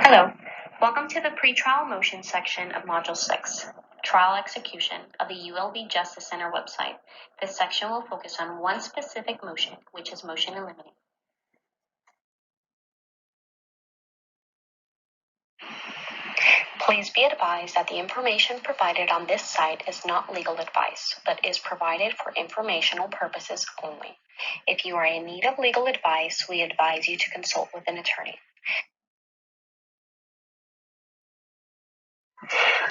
Hello, welcome to the pretrial motion section of Module 6, Trial Execution of the ULB Justice Center website. This section will focus on one specific motion, which is motion in limine. Please be advised that the information provided on this site is not legal advice, but is provided for informational purposes only. If you are in need of legal advice, we advise you to consult with an attorney.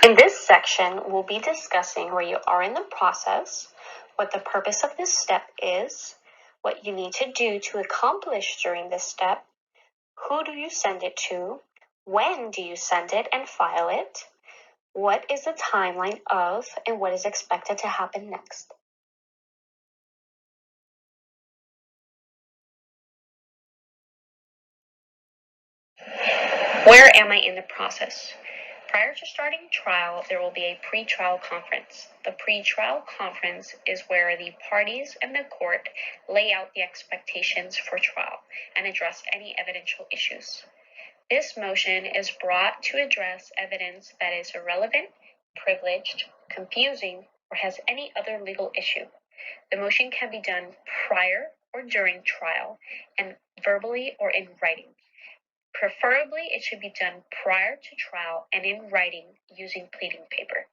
In this section, we'll be discussing where you are in the process, what the purpose of this step is, what you need to do to accomplish during this step, who do you send it to, when do you send it and file it, what is the timeline of, and what is expected to happen next. Where am I in the process? Prior to starting trial, there will be a pretrial conference. The pretrial conference is where the parties and the court lay out the expectations for trial and address any evidential issues. This motion is brought to address evidence that is irrelevant, privileged, confusing, or has any other legal issue. The motion can be done prior or during trial and verbally or in writing. Preferably, it should be done prior to trial and in writing using pleading paper.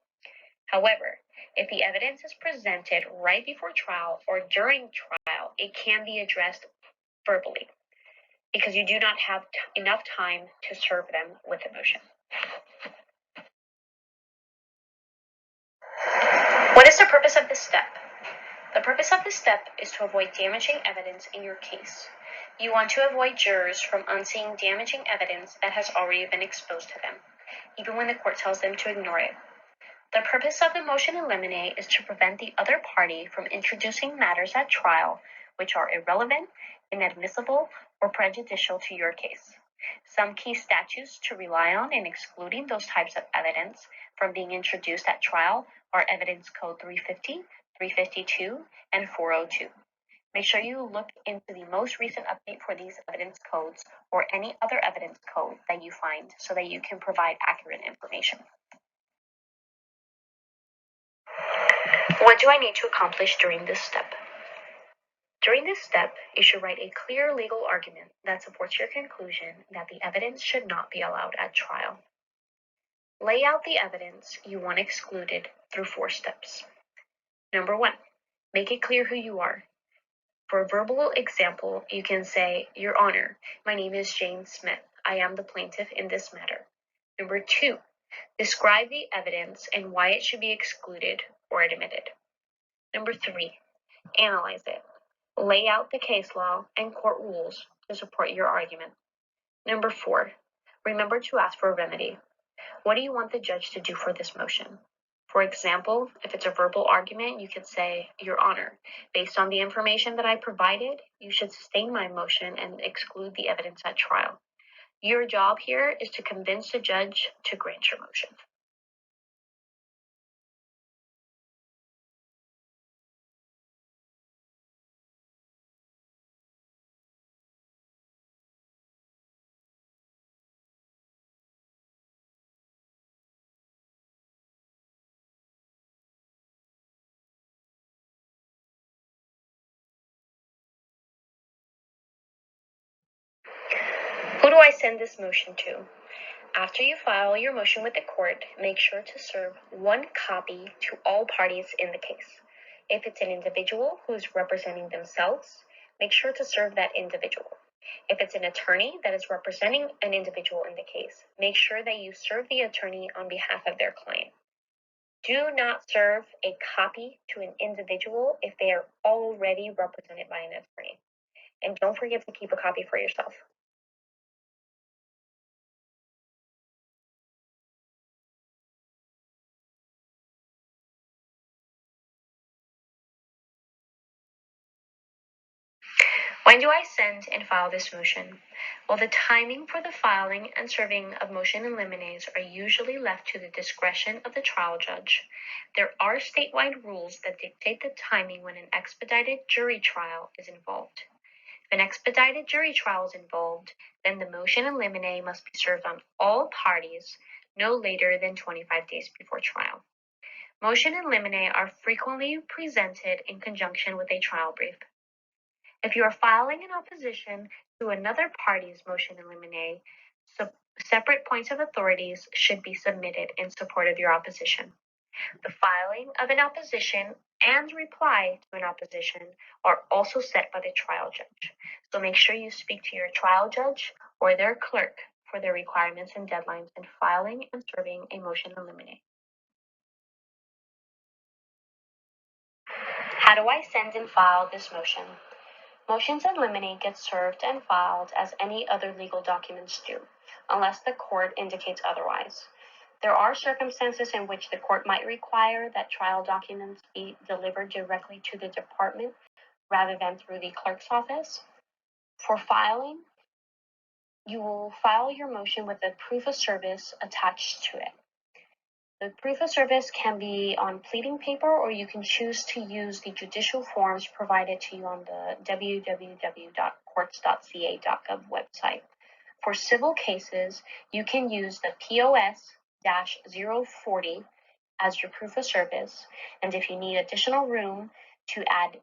However, if the evidence is presented right before trial or during trial, it can be addressed verbally because you do not have enough time to serve them with a motion. What is the purpose of this step? The purpose of this step is to avoid damaging evidence in your case. You want to avoid jurors from unseeing damaging evidence that has already been exposed to them, even when the court tells them to ignore it. The purpose of the motion in limine is to prevent the other party from introducing matters at trial which are irrelevant, inadmissible, or prejudicial to your case. Some key statutes to rely on in excluding those types of evidence from being introduced at trial are Evidence Code 350, 352, and 402. Make sure you look into the most recent update for these evidence codes or any other evidence code that you find so that you can provide accurate information. What do I need to accomplish during this step? During this step, you should write a clear legal argument that supports your conclusion that the evidence should not be allowed at trial. Lay out the evidence you want excluded through 4 steps. Number 1, make it clear who you are. For a verbal example, you can say, "Your Honor, my name is Jane Smith. I am the plaintiff in this matter." Number 2, describe the evidence and why it should be excluded or admitted. Number 3, analyze it. Lay out the case law and court rules to support your argument. Number 4, remember to ask for a remedy. What do you want the judge to do for this motion? For example, if it's a verbal argument, you could say, "Your Honor, based on the information that I provided, you should sustain my motion and exclude the evidence at trial. Your job here is to convince the judge to grant your motion." Who do I send this motion to? After you file your motion with the court, make sure to serve 1 copy to all parties in the case. If it's an individual who is representing themselves, make sure to serve that individual. If it's an attorney that is representing an individual in the case, make sure that you serve the attorney on behalf of their client. Do not serve a copy to an individual if they are already represented by an attorney. And don't forget to keep a copy for yourself. When do I send and file this motion? Well, the timing for the filing and serving of motion in limines are usually left to the discretion of the trial judge. There are statewide rules that dictate the timing when an expedited jury trial is involved. If an expedited jury trial is involved, then the motion in limine must be served on all parties no later than 25 days before trial. Motion in limine are frequently presented in conjunction with a trial brief. If you are filing an opposition to another party's motion in limine, separate points of authorities should be submitted in support of your opposition. The filing of an opposition and reply to an opposition are also set by the trial judge. So make sure you speak to your trial judge or their clerk for their requirements and deadlines in filing and serving a motion in limine. How do I send and file this motion? Motions in limine get served and filed as any other legal documents do, unless the court indicates otherwise. There are circumstances in which the court might require that trial documents be delivered directly to the department rather than through the clerk's office. For filing, you will file your motion with a proof of service attached to it. The proof of service can be on pleading paper, or you can choose to use the judicial forms provided to you on the www.courts.ca.gov website. For civil cases, you can use the POS-040 as your proof of service, and if you need additional room to add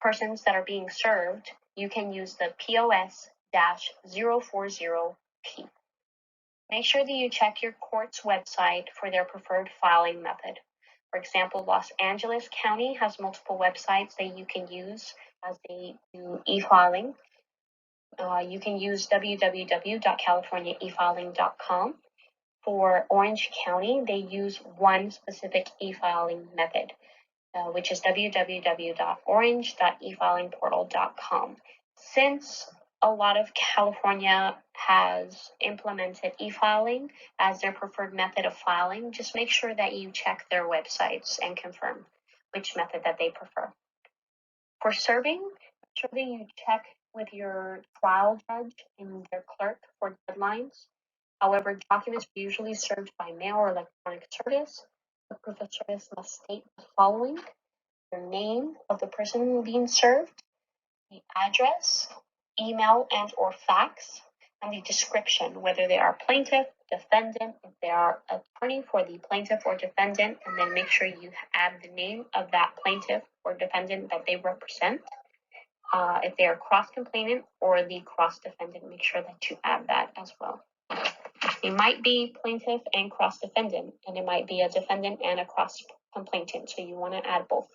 persons that are being served, you can use the POS-040P. Make sure that you check your court's website for their preferred filing method. For example, Los Angeles County has multiple websites that you can use as they do e-filing. You can use www.californiaefiling.com. For Orange County, they use one specific e-filing method, which is www.orange.efilingportal.com. Since a lot of California has implemented e-filing as their preferred method of filing, just make sure that you check their websites and confirm which method that they prefer. For serving, make sure that you check with your trial judge and their clerk for deadlines. However, documents are usually served by mail or electronic service. The proof of service must state the following: the name of the person being served, the address, email and or fax, and the description, whether they are plaintiff, defendant, if they are attorney for the plaintiff or defendant, and then make sure you add the name of that plaintiff or defendant that they represent. If they are cross-complainant or the cross-defendant, make sure that you add that as well. It might be plaintiff and cross-defendant, and it might be a defendant and a cross-complainant, so you want to add both.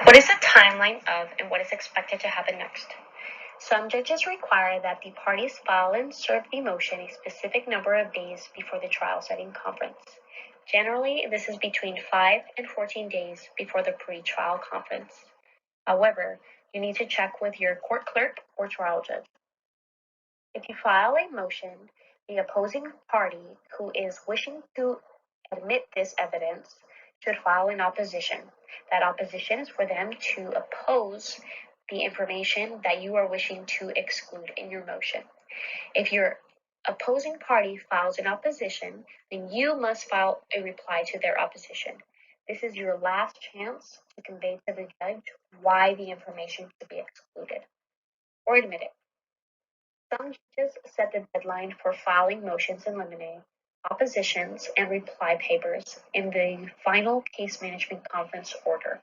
What is the timeline of and what is expected to happen next? Some judges require that the parties file and serve the motion a specific number of days before the trial setting conference. Generally, this is between 5 and 14 days before the pretrial conference. However, you need to check with your court clerk or trial judge. If you file a motion, the opposing party who is wishing to admit this evidence should file an opposition. That opposition is for them to oppose the information that you are wishing to exclude in your motion. If your opposing party files an opposition, then you must file a reply to their opposition. This is your last chance to convey to the judge why the information should be excluded or admitted. Some judges set the deadline for filing motions in limine, oppositions, and reply papers in the final case management conference order.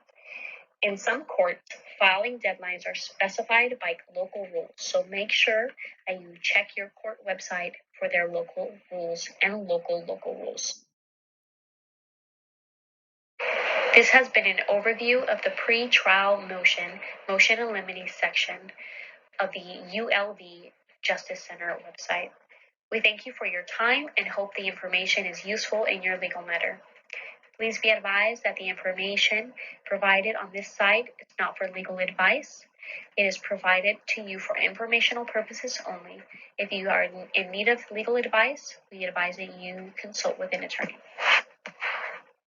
In some courts, filing deadlines are specified by local rules, so make sure that you check your court website for their local rules and local rules. This has been an overview of the pre-trial motion in limine section of the ULV Justice Center website. We thank you for your time and hope the information is useful in your legal matter. Please be advised that the information provided on this site is not for legal advice. It is provided to you for informational purposes only. If you are in need of legal advice, we advise that you consult with an attorney.